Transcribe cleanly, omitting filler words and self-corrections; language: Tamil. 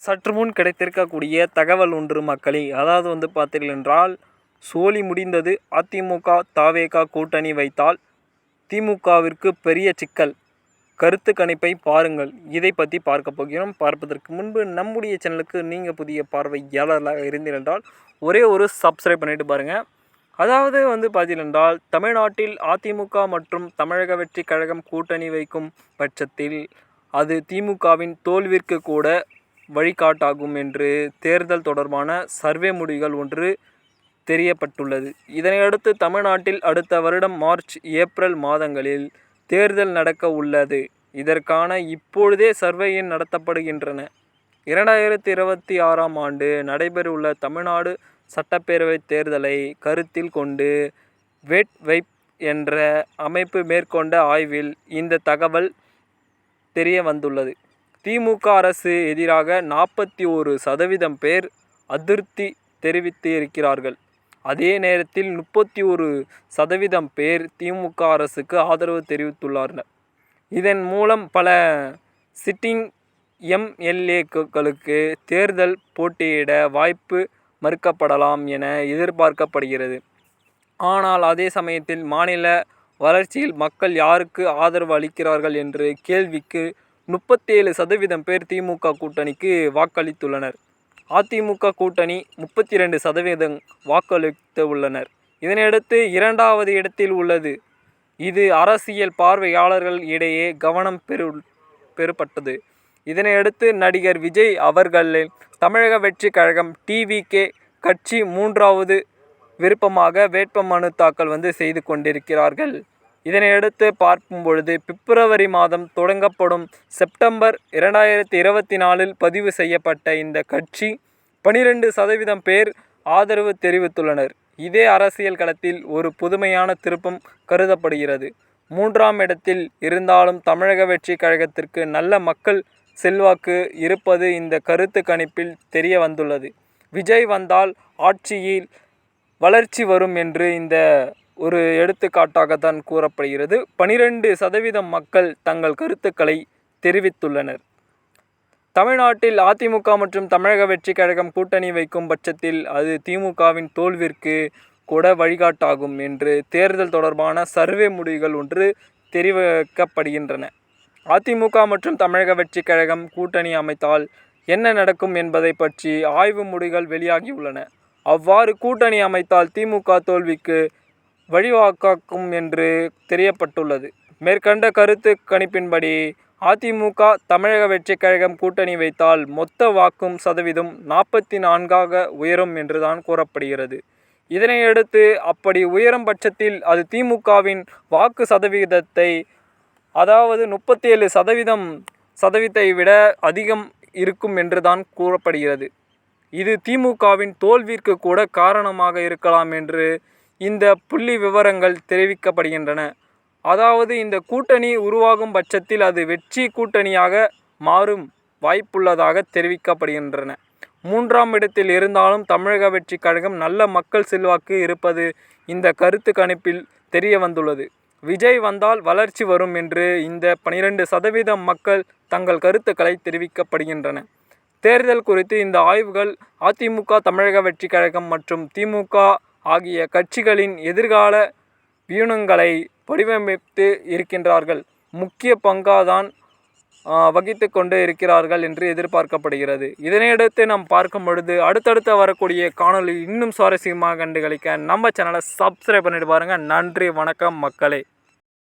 சற்று முன் கிடைத்திருக்கக்கூடிய தகவல் ஒன்று மக்களே, அதாவது பார்த்தீர்கள் என்றால், சோலி முடிந்தது. அதிமுக தவேக கூட்டணி வைத்தால் திமுகவிற்கு பெரிய சிக்கல். கருத்து கணிப்பை பாருங்கள். இதை பற்றி பார்க்க போகிறோம். பார்ப்பதற்கு முன்பு நம்முடைய சேனலுக்கு நீங்கள் புதிய பார்வையாளர்களாக இருந்தீர்கள் என்றால் ஒரே ஒரு சப்ஸ்கிரைப் பண்ணிவிட்டு பாருங்கள். அதாவது பார்த்தீர்கள் என்றால், தமிழ்நாட்டில் அதிமுக மற்றும் தமிழக வெற்றி கழகம் கூட்டணி வைக்கும் பட்சத்தில் அது திமுகவின் தோல்விற்கு கூட வழிகாட்டாகும் என்று தேர்தல் தொடர்பான சர்வே முடிவுகள் ஒன்று தெரியப்பட்டுள்ளது. இதனையடுத்து தமிழ்நாட்டில் அடுத்த வருடம் மார்ச் ஏப்ரல் மாதங்களில் தேர்தல் நடக்க உள்ளது. இதற்கான இப்பொழுதே சர்வேயின் நடத்தப்படுகின்றன. 2026ஆம் ஆண்டு நடைபெறவுள்ள தமிழ்நாடு சட்டப்பேரவை தேர்தலை கருத்தில் கொண்டு வேட் வைப் என்ற அமைப்பு மேற்கொண்ட ஆய்வில் இந்த தகவல் தெரிய வந்துள்ளது. திமுக அரசு எதிராக 41% பேர் அதிருப்தி தெரிவித்து இருக்கிறார்கள். அதே நேரத்தில் 31% பேர் திமுக அரசுக்கு ஆதரவு தெரிவித்துள்ளார்கள். இதன் மூலம் பல சிட்டிங் எம்எல்ஏக்களுக்கு தேர்தல் போட்டியிட வாய்ப்பு மறுக்கப்படலாம் என எதிர்பார்க்கப்படுகிறது. ஆனால் அதே சமயத்தில் மாநில வளர்ச்சியில் மக்கள் யாருக்கு ஆதரவு அளிக்கிறார்கள் என்ற கேள்விக்கு 37% பேர் திமுக கூட்டணிக்கு வாக்களித்துள்ளனர். அதிமுக கூட்டணி 32% வாக்களித்து உள்ளனர். இதனையடுத்து 2வது இடத்தில் உள்ளது. இது அரசியல் பார்வையாளர்கள் இடையே கவனம் பெறப்பட்டது. இதனையடுத்து நடிகர் விஜய் அவர்களின் தமிழக வெற்றி கழகம் டிவிகே கட்சி 3வது விருப்பமாக வேட்புமனு தாக்கல் செய்து கொண்டிருக்கிறார்கள். இதனையடுத்து பார்க்கும் பொழுது பிப்ரவரி மாதம் தொடங்கப்படும் செப்டம்பர் 2024 பதிவு செய்யப்பட்ட இந்த கட்சி 12% பேர் ஆதரவு தெரிவித்துள்ளனர். இதே அரசியல் களத்தில் ஒரு புதுமையான திருப்பம் கருதப்படுகிறது. 3ஆம் இடத்தில் இருந்தாலும் தமிழக வெற்றி கழகத்திற்கு நல்ல மக்கள் செல்வாக்கு இருப்பது இந்த கருத்து கணிப்பில் தெரிய வந்துள்ளது. விஜய் வந்தால் ஆட்சியில் வளர்ச்சி வரும் என்று இந்த ஒரு எடுத்துக்காட்டாகத்தான் கூறப்படுகிறது. 12% மக்கள் தங்கள் கருத்துக்களை தெரிவித்துள்ளனர். தமிழ்நாட்டில் அதிமுக மற்றும் தமிழக வெற்றி கழகம் கூட்டணி வைக்கும் பட்சத்தில் அது திமுகவின் தோல்விற்கு கூட வழிகாட்டாகும் என்று தேர்தல் தொடர்பான சர்வே முடிவுகள் ஒன்று தெரிவிக்கப்படுகின்றன. அதிமுக மற்றும் தமிழக வெற்றி கழகம் கூட்டணி அமைத்தால் என்ன நடக்கும் என்பதை பற்றி ஆய்வு முடிவுகள் வெளியாகியுள்ளன. அவ்வாறு கூட்டணி அமைத்தால் திமுக தோல்விக்கு வழிவகுக்கும் என்று தெரியப்பட்டுள்ளது. மேற்கண்ட கருத்து கணிப்பின்படி அதிமுக தமிழக வெற்றி கழகம் கூட்டணி வைத்தால் மொத்த வாக்கும் சதவீதம் 44ஆக உயரும் என்றுதான் கூறப்படுகிறது. இதனையடுத்து அப்படி உயரும் பட்சத்தில் அது திமுகவின் வாக்கு சதவீதத்தை, அதாவது 37% விட அதிகம் இருக்கும் என்றுதான் கூறப்படுகிறது. இது திமுகவின் தோல்விற்கு கூட காரணமாக இருக்கலாம் என்று இந்த புள்ளி விவரங்கள் தெரிவிக்கப்படுகின்றன. அதாவது இந்த கூட்டணி உருவாகும் பட்சத்தில் அது வெற்றி கூட்டணியாக மாறும் வாய்ப்புள்ளதாக தெரிவிக்கப்படுகின்றன. 3ஆம் இடத்தில் இருந்தாலும் தமிழக வெற்றி கழகம் நல்ல மக்கள் செல்வாக்கு இருப்பது இந்த கருத்து கணிப்பில் தெரிய வந்துள்ளது. விஜய் வந்தால் வளர்ச்சி வரும் என்று இந்த 12% மக்கள் தங்கள் கருத்துக்களை தெரிவிக்கப்படுகின்றன. தேர்தல் குறித்து இந்த ஆய்வுகள் அதிமுக தமிழக வெற்றி கழகம் மற்றும் திமுக ஆகிய கட்சிகளின் எதிர்கால வியூகங்களை வடிவமைத்து இருக்கின்றார்கள். முக்கிய பங்காதான் வகித்து கொண்டு இருக்கிறார்கள் என்று எதிர்பார்க்கப்படுகிறது. இதனையடுத்து நாம் பார்க்கும் பொழுது அடுத்தடுத்து வரக்கூடிய காணொலி இன்னும் சுவாரஸ்யமாக கண்டுகளிக்க நம்ம சேனலை சப்ஸ்கிரைப் பண்ணிட்டு பாருங்கள். நன்றி, வணக்கம் மக்களே.